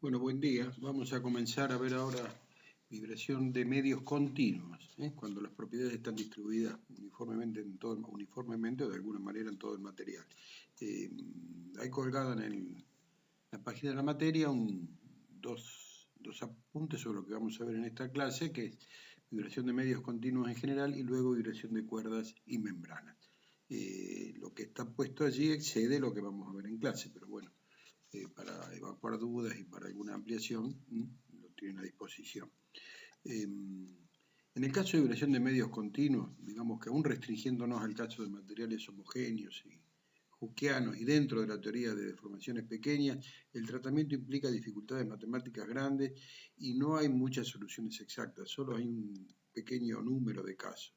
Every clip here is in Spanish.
Bueno, buen día. Vamos a comenzar a ver ahora vibración de medios continuos, cuando las propiedades están distribuidas uniformemente uniformemente o de alguna manera en todo el material. Hay colgada en la página de la materia dos apuntes sobre lo que vamos a ver en esta clase, que es vibración de medios continuos en general y luego vibración de cuerdas y membranas. Lo que está puesto allí excede lo que vamos a ver en clase, pero bueno, para evacuar dudas y para alguna ampliación, lo tienen a disposición. En el caso de vibración de medios continuos, digamos que aún restringiéndonos al caso de materiales homogéneos y Hookeanos y dentro de la teoría de deformaciones pequeñas, el tratamiento implica dificultades matemáticas grandes y no hay muchas soluciones exactas, solo hay un pequeño número de casos,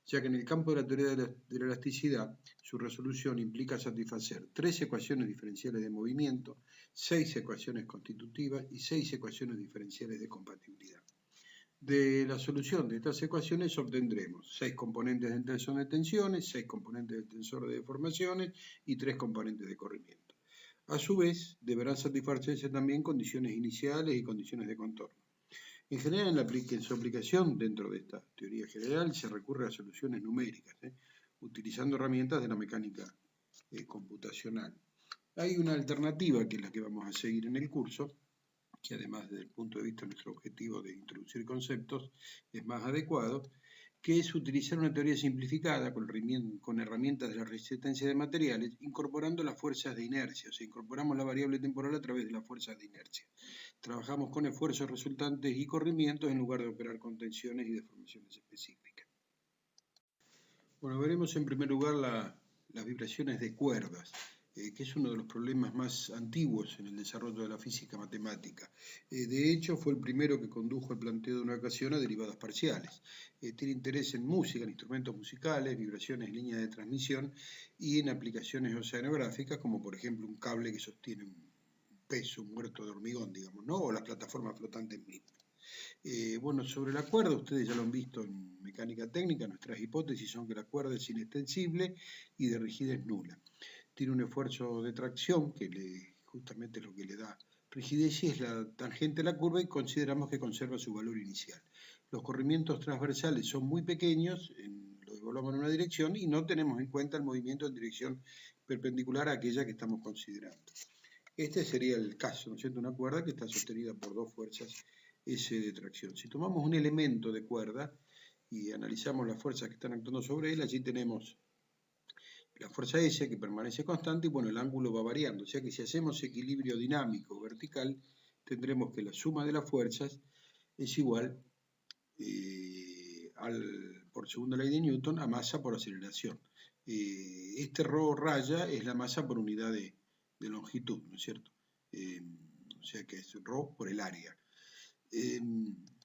ya que en el campo de la teoría de la elasticidad, su resolución implica satisfacer 3 ecuaciones diferenciales de movimiento, 6 ecuaciones constitutivas y 6 ecuaciones diferenciales de compatibilidad. De la solución de estas ecuaciones obtendremos 6 componentes del tensor de tensiones, 6 componentes del tensor de deformaciones y 3 componentes de corrimiento. A su vez, deberán satisfacerse también condiciones iniciales y condiciones de contorno. En general, en su aplicación dentro de esta teoría general se recurre a soluciones numéricas, utilizando herramientas de la mecánica computacional. Hay una alternativa que es la que vamos a seguir en el curso, que además desde el punto de vista de nuestro objetivo de introducir conceptos es más adecuado, que es utilizar una teoría simplificada con herramientas de la resistencia de materiales, incorporando las fuerzas de inercia, o sea, incorporamos la variable temporal a través de las fuerzas de inercia. Trabajamos con esfuerzos resultantes y corrimientos en lugar de operar con tensiones y deformaciones específicas. Bueno, veremos en primer lugar las vibraciones de cuerdas, que es uno de los problemas más antiguos en el desarrollo de la física matemática. De hecho, fue el primero que condujo al planteo de una ecuación a derivadas parciales. Tiene interés en música, en instrumentos musicales, vibraciones en líneas de transmisión y en aplicaciones oceanográficas, como por ejemplo un cable que sostiene un peso muerto de hormigón, digamos, ¿no? O las plataformas flotantes mismas. Bueno, sobre la cuerda, ustedes ya lo han visto en mecánica técnica, nuestras hipótesis son que la cuerda es inextensible y de rigidez nula. Tiene un esfuerzo de tracción que justamente lo que le da rigidez y es la tangente de la curva y consideramos que conserva su valor inicial. Los corrimientos transversales son muy pequeños, lo evaluamos en una dirección y no tenemos en cuenta el movimiento en dirección perpendicular a aquella que estamos considerando. Este sería el caso, ¿no es cierto? Una cuerda que está sostenida por dos fuerzas S de tracción. Si tomamos un elemento de cuerda y analizamos las fuerzas que están actuando sobre él, allí tenemos la fuerza S que permanece constante y bueno, el ángulo va variando. O sea que si hacemos equilibrio dinámico vertical, tendremos que la suma de las fuerzas es igual por segunda ley de Newton a masa por aceleración. Este ρ raya es la masa por unidad de longitud, ¿no es cierto? O sea que es ρ por el área.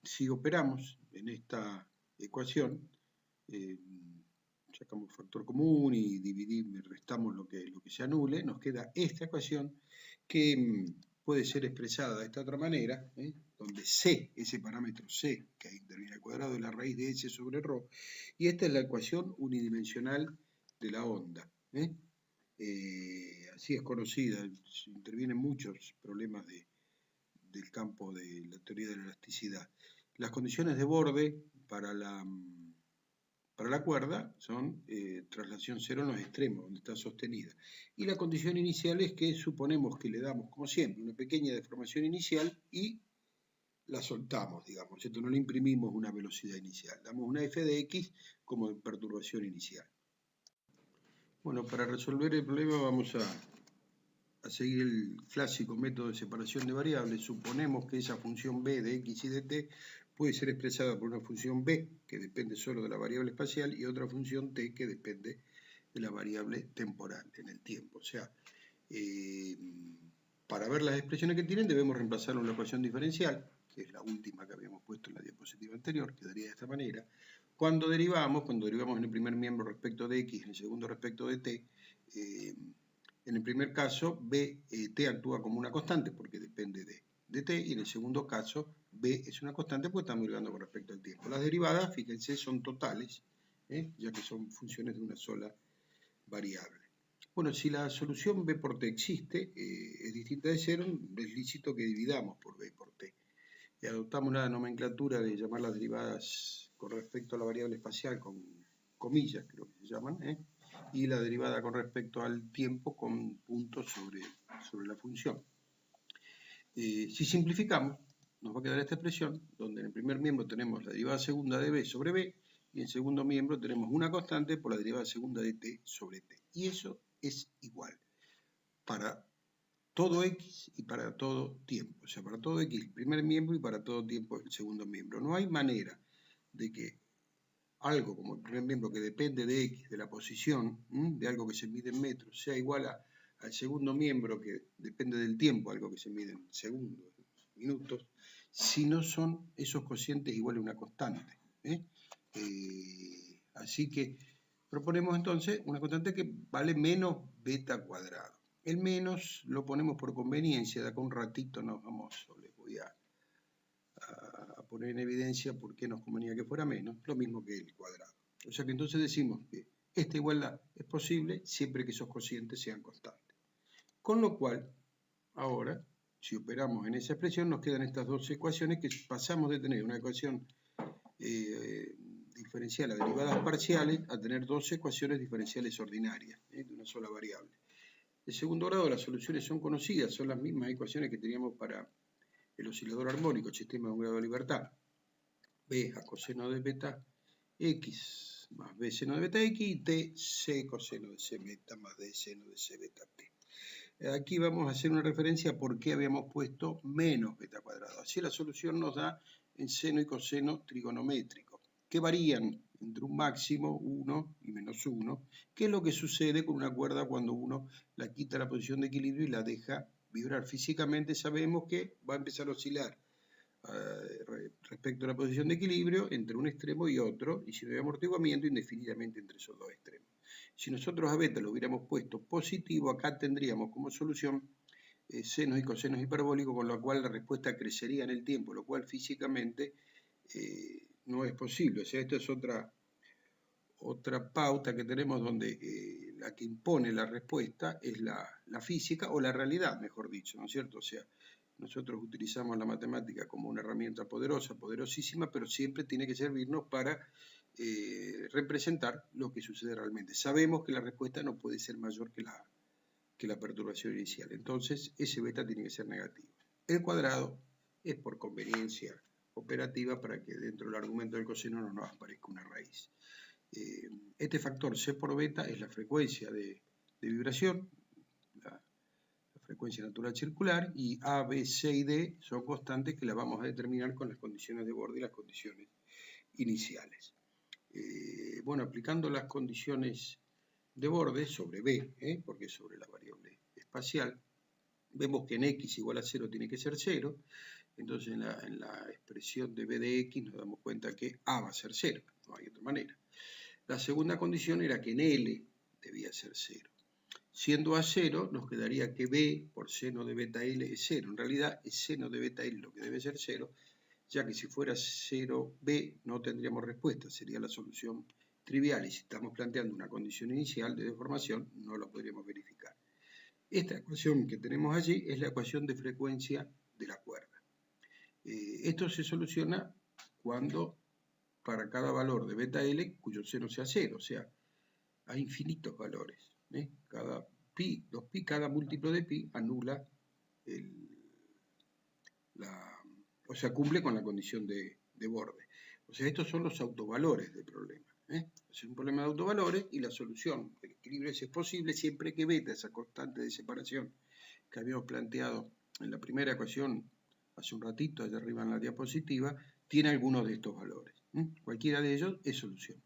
Si operamos en esta ecuación, sacamos factor común y dividimos, restamos lo que se anule, nos queda esta ecuación que puede ser expresada de esta otra manera, donde C, ese parámetro C, que ahí interviene al cuadrado, es la raíz de S sobre ρ, y esta es la ecuación unidimensional de la onda. Así es conocida, intervienen muchos problemas del campo de la teoría de la elasticidad. Las condiciones de borde para la cuerda son traslación cero en los extremos, donde está sostenida. Y la condición inicial es que suponemos que le damos, como siempre, una pequeña deformación inicial y la soltamos, digamos, ¿cierto? No le imprimimos una velocidad inicial. Damos una f de x como perturbación inicial. Bueno, para resolver el problema vamos a seguir el clásico método de separación de variables. Suponemos que esa función b de x y de t puede ser expresada por una función b que depende solo de la variable espacial y otra función t que depende de la variable temporal en el tiempo. O sea, para ver las expresiones que tienen debemos reemplazarlo en la ecuación diferencial, que es la última que habíamos puesto en la diapositiva anterior, quedaría de esta manera. Cuando derivamos en el primer miembro respecto de x, en el segundo respecto de t, en el primer caso, t actúa como una constante porque depende de t, y en el segundo caso, b es una constante porque estamos derivando con respecto al tiempo. Las derivadas, fíjense, son totales, ya que son funciones de una sola variable. Bueno, si la solución b por t existe, es distinta de 0, es lícito que dividamos por b por t. Y adoptamos la nomenclatura de llamar las derivadas con respecto a la variable espacial con comillas, creo que se llaman, y la derivada con respecto al tiempo con puntos sobre la función. Si simplificamos, nos va a quedar esta expresión, donde en el primer miembro tenemos la derivada segunda de b sobre b, y en el segundo miembro tenemos una constante por la derivada segunda de t sobre t. Y eso es igual para todo x y para todo tiempo. O sea, para todo x el primer miembro y para todo tiempo el segundo miembro. No hay manera de que algo como el primer miembro que depende de x, de la posición, de algo que se mide en metros, sea igual al segundo miembro que depende del tiempo, algo que se mide en segundos, minutos, si no son esos cocientes iguales a una constante. Así que proponemos entonces una constante que vale menos beta cuadrado. El menos lo ponemos por conveniencia, de acá un ratito les voy a poner en evidencia por qué nos convenía que fuera menos, lo mismo que el cuadrado. O sea que entonces decimos que esta igualdad es posible siempre que esos cocientes sean constantes. Con lo cual, ahora, si operamos en esa expresión, nos quedan estas dos ecuaciones que pasamos de tener una ecuación diferencial a derivadas parciales a tener dos ecuaciones diferenciales ordinarias de una sola variable. De segundo grado las soluciones son conocidas, son las mismas ecuaciones que teníamos para el oscilador armónico, sistema de un grado de libertad. B a coseno de beta x más b seno de beta x y t c coseno de c beta más d seno de c beta t. Aquí vamos a hacer una referencia a por qué habíamos puesto menos beta cuadrado. Así la solución nos da en seno y coseno trigonométrico, que varían entre un máximo, 1 y menos 1, que es lo que sucede con una cuerda cuando uno la quita la posición de equilibrio y la deja vibrar. Físicamente sabemos que va a empezar a oscilar respecto a la posición de equilibrio entre un extremo y otro, y si no hay amortiguamiento, indefinidamente entre esos dos extremos. Si nosotros a beta lo hubiéramos puesto positivo, acá tendríamos como solución senos y cosenos hiperbólicos, con lo cual la respuesta crecería en el tiempo, lo cual físicamente no es posible. O sea, esta es otra pauta que tenemos donde la que impone la respuesta es la física o la realidad, mejor dicho, ¿no es cierto? O sea, nosotros utilizamos la matemática como una herramienta poderosa, poderosísima, pero siempre tiene que servirnos para representar lo que sucede realmente. Sabemos que la respuesta no puede ser mayor que la perturbación inicial, entonces ese beta tiene que ser negativo. El cuadrado es por conveniencia operativa para que dentro del argumento del coseno no nos aparezca una raíz. Este factor C por beta es la frecuencia de vibración, la frecuencia natural circular, y A, B, C y D son constantes que las vamos a determinar con las condiciones de borde y las condiciones iniciales. Bueno, aplicando las condiciones de borde sobre B, porque es sobre la variable espacial, vemos que en x igual a 0 tiene que ser 0, entonces en la expresión de b de x nos damos cuenta que a va a ser 0, no hay otra manera. La segunda condición era que en L debía ser 0. Siendo A 0, nos quedaría que B por seno de beta L es 0. En realidad es seno de beta L lo que debe ser 0, ya que si fuera 0B no tendríamos respuesta, sería la solución trivial. Y si estamos planteando una condición inicial de deformación, no la podríamos verificar. Esta ecuación que tenemos allí es la ecuación de frecuencia de la cuerda. Esto se soluciona cuando para cada valor de beta L cuyo seno sea 0, o sea, hay infinitos valores. Cada pi, 2pi, cada múltiplo de pi anula o sea, cumple con la condición de borde. O sea, estos son los autovalores del problema. Es un problema de autovalores y la solución del equilibrio es posible siempre que beta, esa constante de separación que habíamos planteado en la primera ecuación hace un ratito, allá arriba en la diapositiva, tiene algunos de estos valores. Cualquiera de ellos es solución.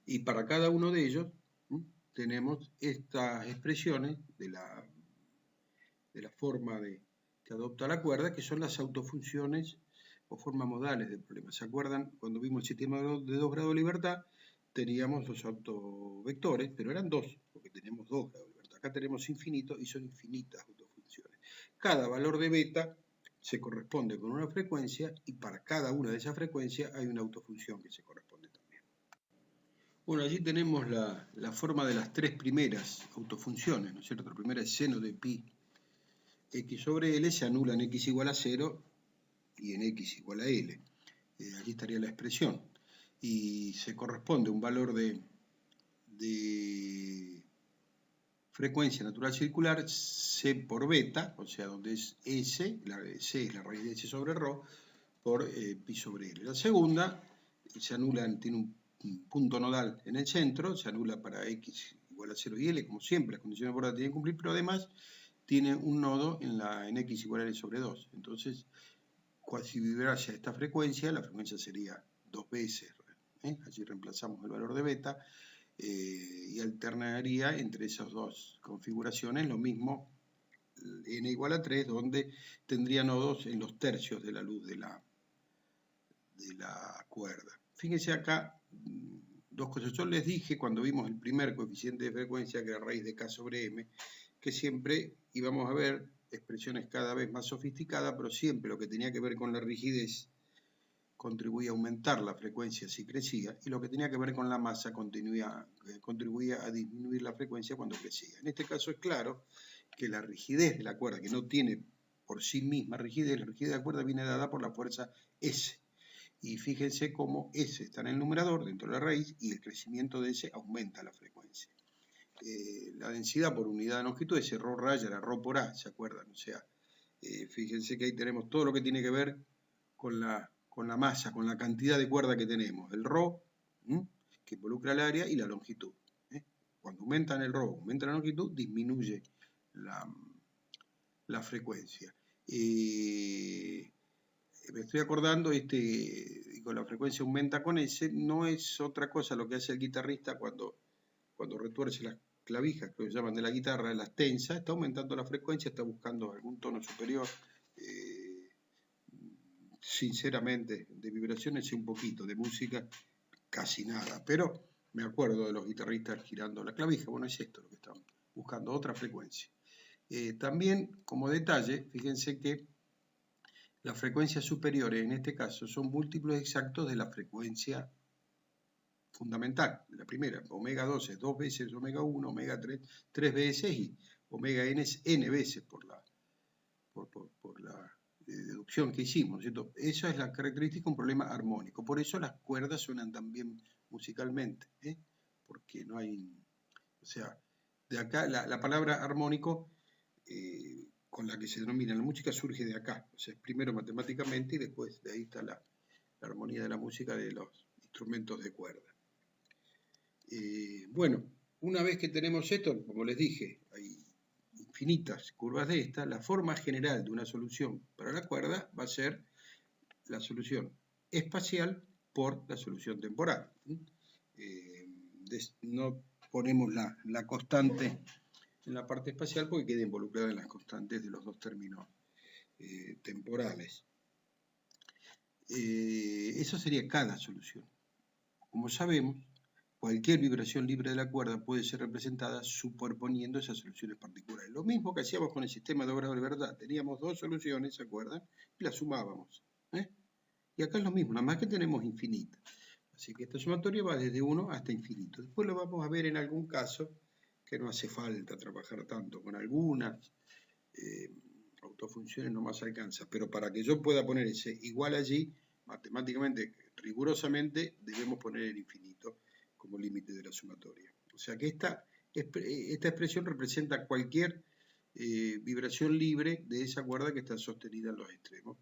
Y para cada uno de ellos tenemos estas expresiones de la forma que adopta la cuerda, que son las autofunciones o formas modales del problema. ¿Se acuerdan? Cuando vimos el sistema de 2 grados de libertad, teníamos los autovectores, pero eran dos, porque teníamos 2 grados de libertad. Acá tenemos infinitos y son infinitas autofunciones. Cada valor de beta se corresponde con una frecuencia y para cada una de esas frecuencias hay una autofunción que se corresponde también. Bueno, allí tenemos la forma de las tres primeras autofunciones, ¿no es cierto? La primera es seno de pi x sobre L, se anula en x igual a 0 y en x igual a L. Allí estaría la expresión. Y se corresponde un valor de frecuencia natural circular C por beta, o sea, donde es S, C es la raíz de S sobre ρ, por pi sobre L. La segunda se anula, tiene un punto nodal en el centro, se anula para x igual a 0 y L, como siempre, las condiciones de borda tienen que cumplir, pero además tiene un nodo en x igual a L sobre 2. Entonces, si vibrase a esta frecuencia, la frecuencia sería 2 veces. Allí reemplazamos el valor de beta y alternaría entre esas dos configuraciones, lo mismo n igual a 3, donde tendría nodos en los tercios de la luz de la cuerda. Fíjense acá dos cosas. Yo les dije cuando vimos el primer coeficiente de frecuencia, que era raíz de k sobre m, que siempre íbamos a ver expresiones cada vez más sofisticadas, pero siempre lo que tenía que ver con la rigidez contribuía a aumentar la frecuencia si crecía, y lo que tenía que ver con la masa contribuía a disminuir la frecuencia cuando crecía. En este caso es claro que la rigidez de la cuerda, que no tiene por sí misma rigidez, la rigidez de la cuerda viene dada por la fuerza S. Y fíjense cómo S está en el numerador, dentro de la raíz, y el crecimiento de S aumenta la frecuencia. La densidad por unidad de longitud, ese ρ raya era ρ por A, ¿se acuerdan? O sea, fíjense que ahí tenemos todo lo que tiene que ver con la masa, con la cantidad de cuerda que tenemos. El ρ, que involucra el área, y la longitud. Cuando aumentan el ρ, aumenta la longitud, disminuye la frecuencia. Me estoy acordando, digo, la frecuencia aumenta con S, no es otra cosa lo que hace el guitarrista cuando retuerce las clavijas, que lo llaman de la guitarra, las tensa, está aumentando la frecuencia, está buscando algún tono superior. Sinceramente, de vibraciones sé un poquito, de música casi nada, pero me acuerdo de los guitarristas girando la clavija. Bueno, es esto lo que están buscando, otra frecuencia. También, como detalle, fíjense que las frecuencias superiores, en este caso, son múltiplos exactos de la frecuencia fundamental, la primera. Omega 2 es 2 veces omega 1, omega 3, 3 veces, y omega n es n veces por la deducción que hicimos, ¿cierto? Esa es la característica, un problema armónico. Por eso las cuerdas suenan tan bien musicalmente, porque no hay... O sea, de acá la palabra armónico... con la que se denomina la música surge de acá, o sea, primero matemáticamente y después de ahí está la armonía de la música de los instrumentos de cuerda. Bueno, una vez que tenemos esto, como les dije, hay infinitas curvas de esta, la forma general de una solución para la cuerda va a ser la solución espacial por la solución temporal. No ponemos la constante en la parte espacial porque queda involucrada en las constantes de los dos términos temporales. Eso sería cada solución. Como sabemos, cualquier vibración libre de la cuerda puede ser representada superponiendo esas soluciones particulares. Lo mismo que hacíamos con el sistema de obras de verdad. Teníamos dos soluciones, ¿se acuerdan? Y las sumábamos. Y acá es lo mismo, nada más que tenemos infinita. Así que esta sumatoria va desde 1 hasta infinito. Después lo vamos a ver en algún caso que no hace falta trabajar tanto con algunas autofunciones, no más alcanza. Pero para que yo pueda poner ese igual allí, matemáticamente, rigurosamente, debemos poner el infinito como límite de la sumatoria. O sea que esta expresión representa cualquier vibración libre de esa cuerda que está sostenida en los extremos,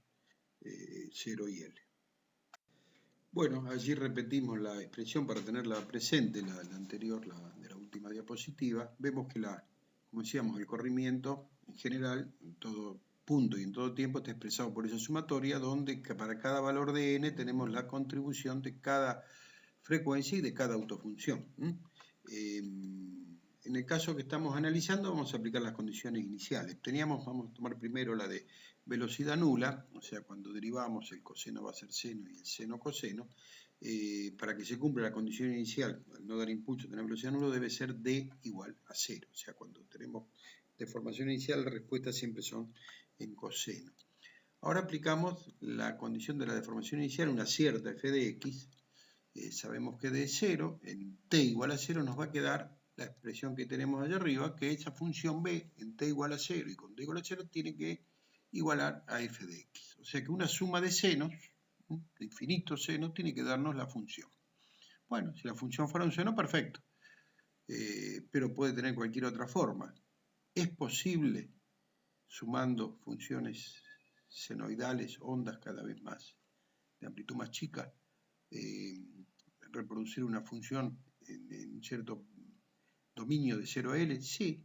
0 y L. Bueno, allí repetimos la expresión para tenerla presente, la anterior, de la última diapositiva. Vemos que como decíamos, el corrimiento en general, en todo punto y en todo tiempo, está expresado por esa sumatoria, donde para cada valor de n tenemos la contribución de cada frecuencia y de cada autofunción. En el caso que estamos analizando, vamos a aplicar las condiciones iniciales. Vamos a tomar primero la de velocidad nula, o sea, cuando derivamos el coseno va a ser seno y el seno coseno. Para que se cumpla la condición inicial, al no dar impulso, tener velocidad nula, debe ser d igual a 0. O sea, cuando tenemos deformación inicial, las respuestas siempre son en coseno. Ahora aplicamos la condición de la deformación inicial, una cierta f de x, sabemos que de 0, en t igual a 0 nos va a quedar la expresión que tenemos allá arriba, que esa función b en t igual a 0 y con t igual a 0 tiene que igualar a f de x. O sea que una suma de senos, de infinitos senos, tiene que darnos la función. Bueno, si la función fuera un seno, perfecto, pero puede tener cualquier otra forma. Es posible, sumando funciones senoidales, ondas cada vez más, de amplitud más chica, reproducir una función en cierto dominio de 0 a L. Sí.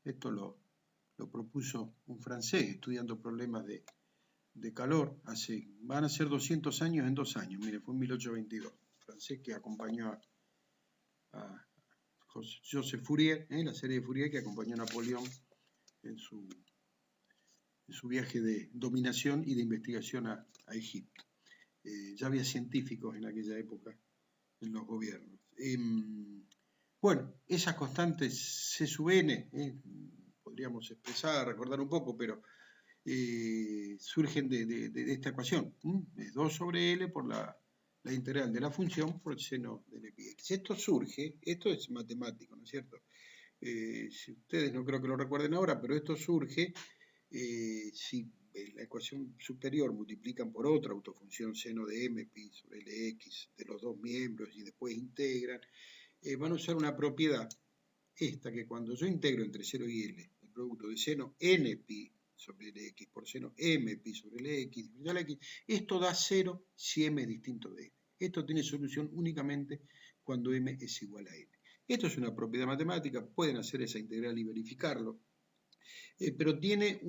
Esto lo propuso un francés estudiando problemas de calor, van a ser 200 años en 2 años, mire, fue en 1822, francés que acompañó a Joseph Fourier, la serie de Fourier que acompañó a Napoleón en su viaje de dominación y de investigación a Egipto. Ya había científicos en aquella época en los gobiernos. Bueno, esas constantes C sub n, podríamos expresar, recordar un poco, pero surgen de esta ecuación. Es 2 sobre L por la integral de la función por el seno de πx. Esto surge, esto es matemático, ¿no es cierto? Si ustedes no creo que lo recuerden ahora, pero esto surge si la ecuación superior multiplican por otra autofunción seno de m pi sobre lx de los dos miembros y después integran, van a usar una propiedad, esta que cuando yo integro entre 0 y L el producto de seno n pi sobre Lx por seno m pi sobre Lx, esto da 0 si m es distinto de n. Esto tiene solución únicamente cuando m es igual a n. Esto es una propiedad matemática, pueden hacer esa integral y verificarlo, pero tiene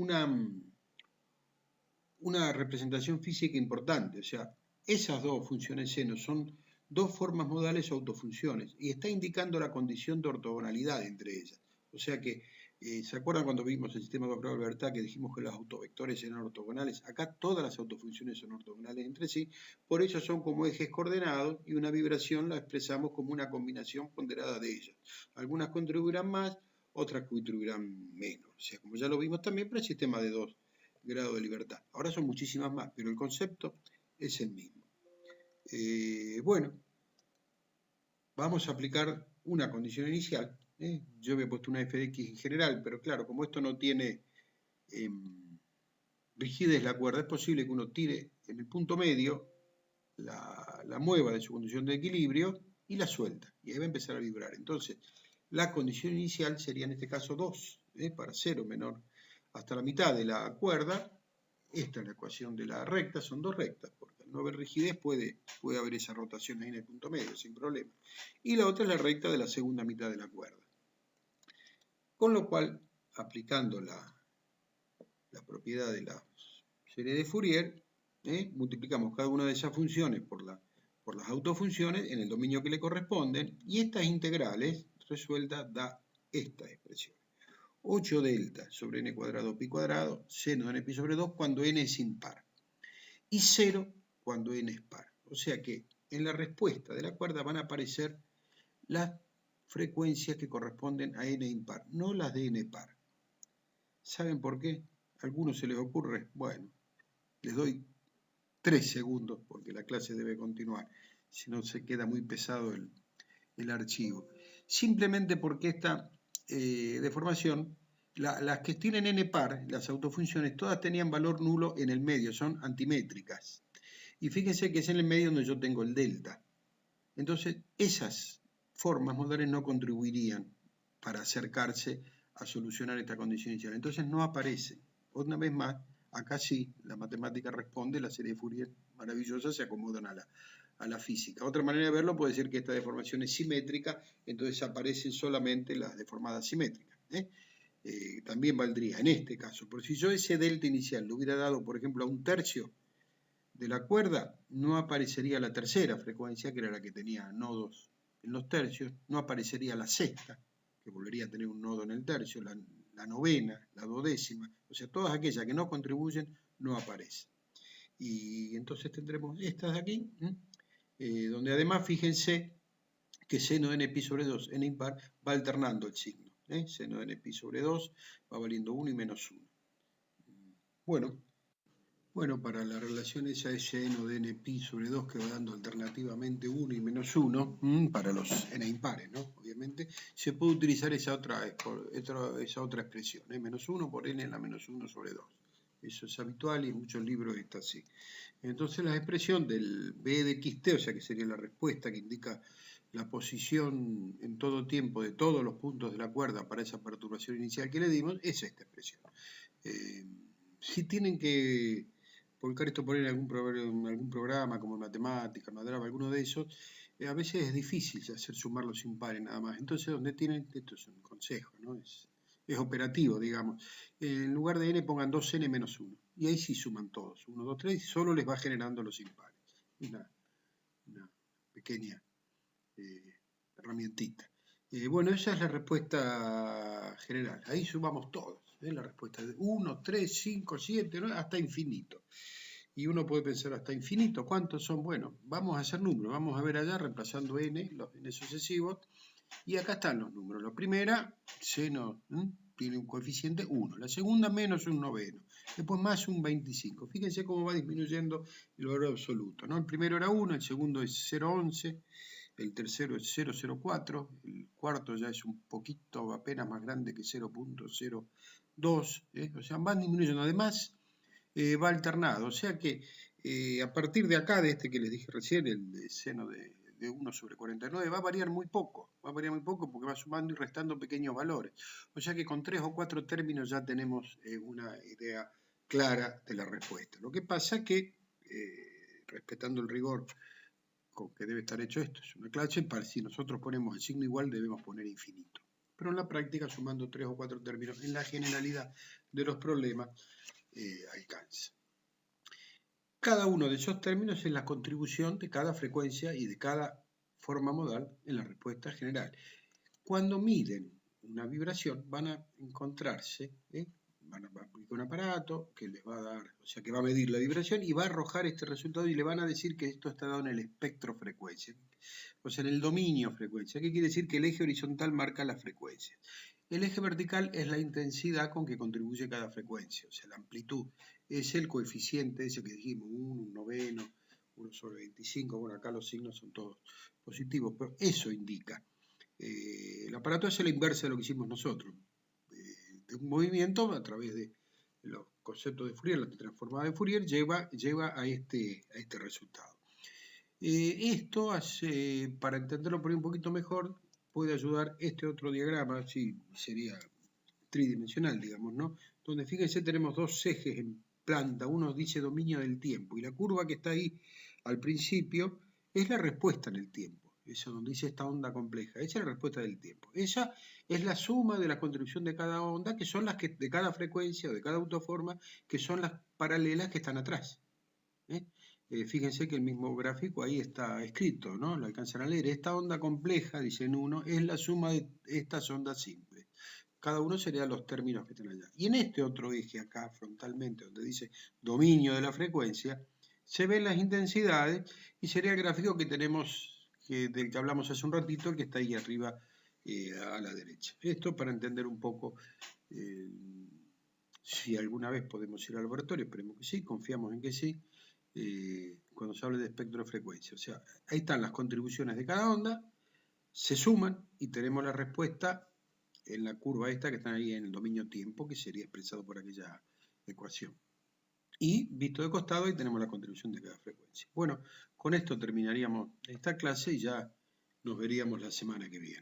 una representación física importante, o sea, esas dos funciones seno son dos formas modales o autofunciones y está indicando la condición de ortogonalidad entre ellas. O sea que, ¿se acuerdan cuando vimos el sistema de grado de Bernoulli que dijimos que los autovectores eran ortogonales? Acá todas las autofunciones son ortogonales entre sí, por eso son como ejes coordenados y una vibración la expresamos como una combinación ponderada de ellas. Algunas contribuirán más, otras contribuirán menos. O sea, como ya lo vimos también para el sistema de 2 grados de libertad. Ahora son muchísimas más, pero el concepto es el mismo. Bueno, vamos a aplicar una condición inicial. Yo había puesto una f de x en general, pero claro, como esto no tiene rigidez la cuerda, es posible que uno tire en el punto medio, la mueva de su condición de equilibrio y la suelta. Y ahí va a empezar a vibrar. Entonces, la condición inicial sería en este caso 2, para 0 menor hasta la mitad de la cuerda. Esta es la ecuación de la recta, son dos rectas, porque al no haber rigidez puede haber esa rotación ahí en el punto medio, sin problema. Y la otra es la recta de la segunda mitad de la cuerda. Con lo cual, aplicando la propiedad de la serie de Fourier, multiplicamos cada una de esas funciones por las autofunciones en el dominio que le corresponden, y estas integrales resueltas da esta expresión. 8 delta sobre n cuadrado pi cuadrado, seno de n pi sobre 2 cuando n es impar. Y 0 cuando n es par. O sea que en la respuesta de la cuerda van a aparecer las frecuencias que corresponden a n impar, no las de n par. ¿Saben por qué? ¿A algunos se les ocurre? Bueno, les doy 3 segundos porque la clase debe continuar, si no se queda muy pesado el archivo. Simplemente porque esta deformación, las que tienen n par, las autofunciones, todas tenían valor nulo en el medio, son antimétricas. Y fíjense que es en el medio donde yo tengo el delta. Entonces, esas formas modales no contribuirían para acercarse a solucionar esta condición inicial. Entonces no aparece. Una vez más, acá sí, la matemática responde, la serie de Fourier maravillosa se acomodan a la física. Otra manera de verlo puede ser que esta deformación es simétrica, entonces aparecen solamente las deformadas simétricas. También valdría en este caso, porque si yo ese delta inicial lo hubiera dado, por ejemplo, a un tercio de la cuerda, no aparecería la tercera frecuencia, que era la que tenía nodos en los tercios, no aparecería la sexta, que volvería a tener un nodo en el tercio, la novena, la duodécima, o sea, todas aquellas que no contribuyen no aparecen. Y entonces tendremos estas de aquí, donde además fíjense que seno de n pi sobre 2, n impar, va alternando el signo. Seno de n pi sobre 2 va valiendo 1 y menos 1. Bueno, Bueno, para la relación esa seno de n pi sobre 2 que va dando alternativamente 1 y -1, para los n impares, ¿no? Obviamente, se puede utilizar esa otra expresión, -1 por n a la -1 sobre 2. Eso es habitual y en muchos libros está así. Entonces la expresión del b de xt, o sea que sería la respuesta que indica la posición en todo tiempo de todos los puntos de la cuerda para esa perturbación inicial que le dimos, es esta expresión. Si tienen que volcar esto por ahí en algún programa como matemática, Madraba, alguno de esos, a veces es difícil hacer sumar los impares nada más. Entonces, donde tienen, esto es un consejo, ¿no? Es operativo, digamos. En lugar de n pongan 2n menos 1. Y ahí sí suman todos. 1, 2, 3, y solo les va generando los impares. Una pequeña herramientita. Bueno, esa es la respuesta general. Ahí sumamos todos. La respuesta de 1, 3, 5, 7, ¿no? Hasta infinito. Y uno puede pensar hasta infinito. ¿Cuántos son? Bueno, vamos a hacer números. Vamos a ver allá reemplazando n, los n sucesivos. Y acá están los números. La primera, seno, tiene un coeficiente 1. La segunda, menos un noveno. Después más un 25. Fíjense cómo va disminuyendo el valor absoluto, ¿no? El primero era 1, el segundo es 0,11. El tercero es 0,04, el cuarto ya es un poquito apenas más grande que 0,02, o sea, van disminuyendo. Además, va alternado, o sea que a partir de acá, de este que les dije recién, el de seno de 1 sobre 49, va a variar muy poco porque va sumando y restando pequeños valores. O sea que con 3 o 4 términos ya tenemos una idea clara de la respuesta. Lo que pasa que, respetando el rigor con que debe estar hecho esto, es una clase, para si nosotros ponemos el signo igual debemos poner infinito. Pero en la práctica, sumando 3 o 4 términos, en la generalidad de los problemas, alcanza. Cada uno de esos términos es la contribución de cada frecuencia y de cada forma modal en la respuesta general. Cuando miden una vibración van a encontrarse, van a aplicar un aparato que les va a dar, o sea que va a medir la vibración y va a arrojar este resultado y le van a decir que esto está dado en el espectro frecuencia, o sea en el dominio frecuencia. ¿Qué quiere decir? Que el eje horizontal marca la frecuencia. El eje vertical es la intensidad con que contribuye cada frecuencia, o sea la amplitud. Es el coeficiente ese que dijimos, 1, un noveno, 1 sobre 25, bueno acá los signos son todos positivos, pero eso indica. El aparato hace la inversa de lo que hicimos nosotros. De un movimiento a través de los conceptos de Fourier, la transformada de Fourier, lleva a este resultado. Esto hace, para entenderlo por ahí un poquito mejor, puede ayudar este otro diagrama, sí, sería tridimensional, digamos, ¿no? Donde fíjense tenemos dos ejes en planta, uno dice dominio del tiempo y la curva que está ahí al principio es la respuesta en el tiempo. Eso donde dice esta onda compleja, esa es la respuesta del tiempo. Esa es la suma de la contribución de cada onda, que son las que de cada frecuencia o de cada autoforma, que son las paralelas que están atrás. Fíjense que el mismo gráfico ahí está escrito, ¿no? Lo alcanzan a leer. Esta onda compleja, dicen uno, es la suma de estas ondas simples. Cada uno serían los términos que están allá. Y en este otro eje acá, frontalmente, donde dice dominio de la frecuencia, se ven las intensidades y sería el gráfico que tenemos, del que hablamos hace un ratito, el que está ahí arriba a la derecha. Esto para entender un poco si alguna vez podemos ir al laboratorio, esperemos que sí, confiamos en que sí, cuando se hable de espectro de frecuencia. O sea, ahí están las contribuciones de cada onda, se suman y tenemos la respuesta en la curva esta que está ahí en el dominio tiempo, que sería expresado por aquella ecuación. Y visto de costado, ahí tenemos la contribución de cada frecuencia. Bueno, con esto terminaríamos esta clase y ya nos veríamos la semana que viene.